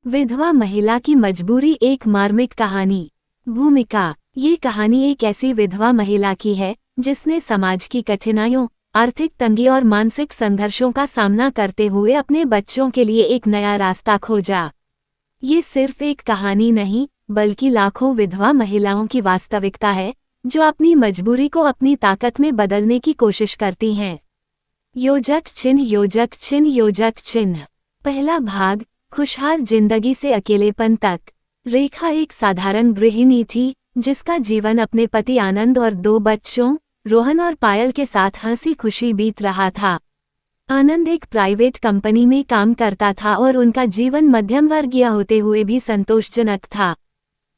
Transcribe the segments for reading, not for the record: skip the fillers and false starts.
विधवा महिला की मजबूरी, एक मार्मिक कहानी। भूमिका। ये कहानी एक ऐसी विधवा महिला की है जिसने समाज की कठिनाइयों, आर्थिक तंगी और मानसिक संघर्षों का सामना करते हुए अपने बच्चों के लिए एक नया रास्ता खोजा। ये सिर्फ एक कहानी नहीं, बल्कि लाखों विधवा महिलाओं की वास्तविकता है जो अपनी मजबूरी को अपनी ताकत में बदलने की कोशिश करती हैं। योजक चिन्ह, योजक चिन्ह, योजक चिन्ह। पहला भाग, खुशहाल जिंदगी से अकेलेपन तक। रेखा एक साधारण गृहिणी थी जिसका जीवन अपने पति आनंद और 2 बच्चों, रोहन और पायल के साथ हंसी खुशी बीत रहा था। आनंद एक प्राइवेट कंपनी में काम करता था और उनका जीवन मध्यम वर्गीय होते हुए भी संतोषजनक था।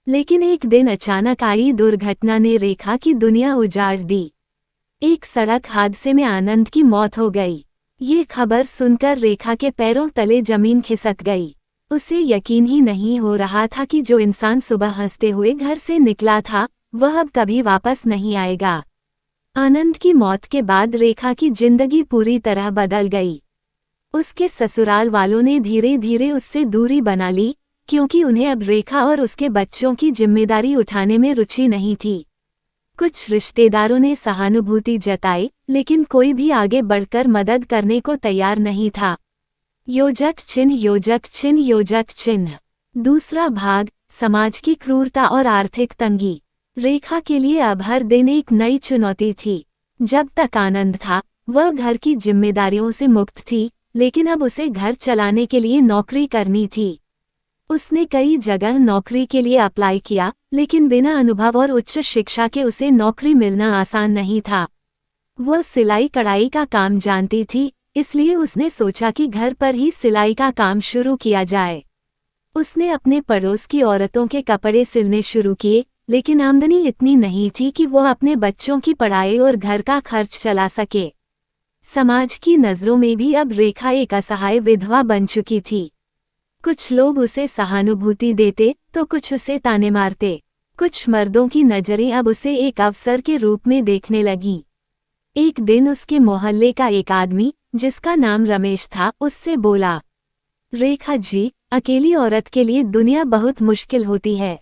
लेकिन एक दिन अचानक आई दुर्घटना ने रेखा की दुनिया उजाड़ दी। एक सड़क हादसे में आनंद की मौत हो गई। ये खबर सुनकर रेखा के पैरों तले जमीन खिसक गई। उसे यकीन ही नहीं हो रहा था कि जो इंसान सुबह हंसते हुए घर से निकला था, वह अब कभी वापस नहीं आएगा। आनंद की मौत के बाद रेखा की जिंदगी पूरी तरह बदल गई। उसके ससुराल वालों ने धीरे धीरे उससे दूरी बना ली, क्योंकि उन्हें अब रेखा और उसके बच्चों की जिम्मेदारी उठाने में रुचि नहीं थी। कुछ रिश्तेदारों ने सहानुभूति जताई, लेकिन कोई भी आगे बढ़कर मदद करने को तैयार नहीं था। योजक चिन्ह, योजक चिन्ह, योजक चिन्ह। दूसरा भाग, समाज की क्रूरता और आर्थिक तंगी। रेखा के लिए अब हर दिन एक नई चुनौती थी। जब तक आनंद था, वह घर की जिम्मेदारियों से मुक्त थी, लेकिन अब उसे घर चलाने के लिए नौकरी करनी थी। उसने कई जगह नौकरी के लिए अप्लाई किया, लेकिन बिना अनुभव और उच्च शिक्षा के उसे नौकरी मिलना आसान नहीं था। वह सिलाई कढ़ाई का काम जानती थी, इसलिए उसने सोचा कि घर पर ही सिलाई का काम शुरू किया जाए। उसने अपने पड़ोस की औरतों के कपड़े सिलने शुरू किए, लेकिन आमदनी इतनी नहीं थी कि वह अपने बच्चों की पढ़ाई और घर का खर्च चला सके। समाज की नज़रों में भी अब रेखा एक असहाय विधवा बन चुकी थी। कुछ लोग उसे सहानुभूति देते तो कुछ उसे ताने मारते। कुछ मर्दों की नज़रें अब उसे एक अवसर के रूप में देखने लगीं। एक दिन उसके मोहल्ले का एक आदमी, जिसका नाम रमेश था, उससे बोला, रेखा जी, अकेली औरत के लिए दुनिया बहुत मुश्किल होती है।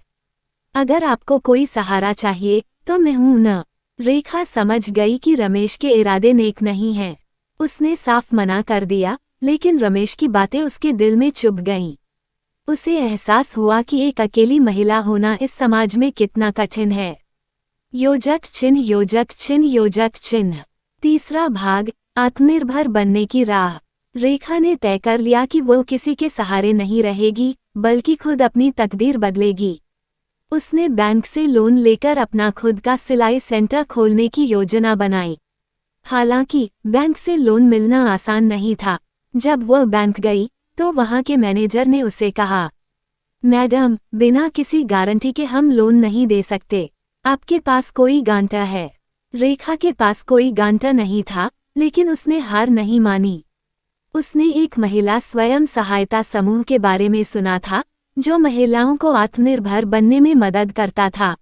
अगर आपको कोई सहारा चाहिए तो मैं हूं न। रेखा समझ गई कि रमेश के इरादे नेक नहीं हैं। उसने साफ मना कर दिया, लेकिन रमेश की बातें उसके दिल में चुभ गईं। उसे एहसास हुआ कि एक अकेली महिला होना इस समाज में कितना कठिन है। योजक चिन्ह, योजक चिन्ह, योजक चिन्ह। तीसरा भाग, आत्मनिर्भर बनने की राह। रेखा ने तय कर लिया कि वो किसी के सहारे नहीं रहेगी, बल्कि खुद अपनी तकदीर बदलेगी। उसने बैंक से लोन लेकर अपना खुद का सिलाई सेंटर खोलने की योजना बनाई। हालांकि बैंक से लोन मिलना आसान नहीं था। जब वह बैंक गई तो वहां के मैनेजर ने उसे कहा, मैडम, बिना किसी गारंटी के हम लोन नहीं दे सकते। आपके पास कोई गारंटर है? रेखा के पास कोई गारंटर नहीं था, लेकिन उसने हार नहीं मानी। उसने एक महिला स्वयं सहायता समूह के बारे में सुना था, जो महिलाओं को आत्मनिर्भर बनने में मदद करता था।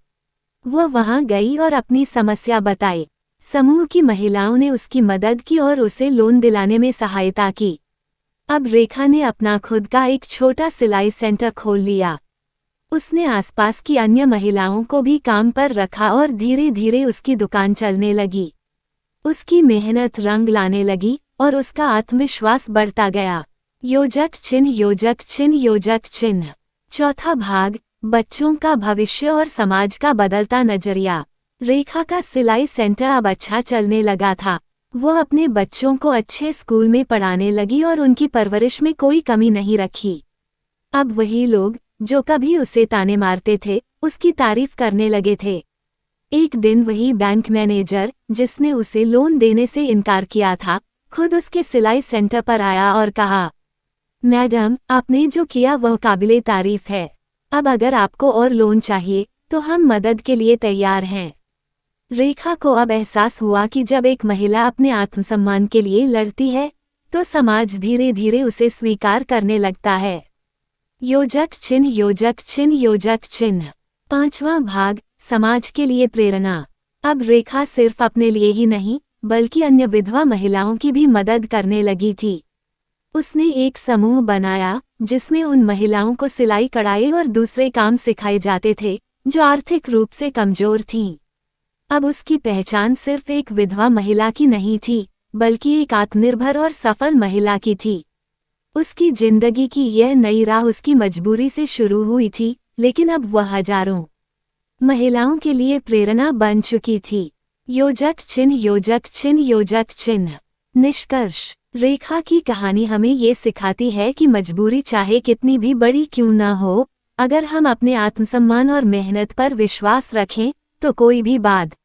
वह वहां गई और अपनी समस्या बताई। समूह की महिलाओं ने उसकी मदद की और उसे लोन दिलाने में सहायता की। अब रेखा ने अपना खुद का एक छोटा सिलाई सेंटर खोल लिया। उसने आसपास की अन्य महिलाओं को भी काम पर रखा और धीरे धीरे उसकी दुकान चलने लगी। उसकी मेहनत रंग लाने लगी और उसका आत्मविश्वास बढ़ता गया। योजक चिन्ह, योजक चिन्ह, योजक चिन्ह। चौथा भाग, बच्चों का भविष्य और समाज का बदलता नजरिया। रेखा का सिलाई सेंटर अब अच्छा चलने लगा था। वह अपने बच्चों को अच्छे स्कूल में पढ़ाने लगी और उनकी परवरिश में कोई कमी नहीं रखी। अब वही लोग, जो कभी उसे ताने मारते थे, उसकी तारीफ करने लगे थे। एक दिन वही बैंक मैनेजर, जिसने उसे लोन देने से इनकार किया था, खुद उसके सिलाई सेंटर पर आया और कहा, मैडम, आपने जो किया वह काबिले तारीफ है। अब अगर आपको और लोन चाहिए तो हम मदद के लिए तैयार हैं। रेखा को अब एहसास हुआ कि जब एक महिला अपने आत्मसम्मान के लिए लड़ती है, तो समाज धीरे धीरे उसे स्वीकार करने लगता है। योजक चिन्ह, योजक चिन्ह, योजक चिन्ह। पांचवां भाग, समाज के लिए प्रेरणा। अब रेखा सिर्फ अपने लिए ही नहीं, बल्कि अन्य विधवा महिलाओं की भी मदद करने लगी थी। उसने एक समूह बनाया जिसमें उन महिलाओं को सिलाई कढ़ाई और दूसरे काम सिखाए जाते थे जो आर्थिक रूप से कमजोर थीं। अब उसकी पहचान सिर्फ एक विधवा महिला की नहीं थी, बल्कि एक आत्मनिर्भर और सफल महिला की थी। उसकी जिंदगी की यह नई राह उसकी मजबूरी से शुरू हुई थी, लेकिन अब वह हजारों महिलाओं के लिए प्रेरणा बन चुकी थी। योजक चिन्ह, योजक चिन्ह, योजक चिन्ह। निष्कर्ष: रेखा की कहानी हमें ये सिखाती है कि मजबूरी चाहे कितनी भी बड़ी क्यों न हो, अगर हम अपने आत्मसम्मान और मेहनत पर विश्वास रखें तो कोई भी बाधा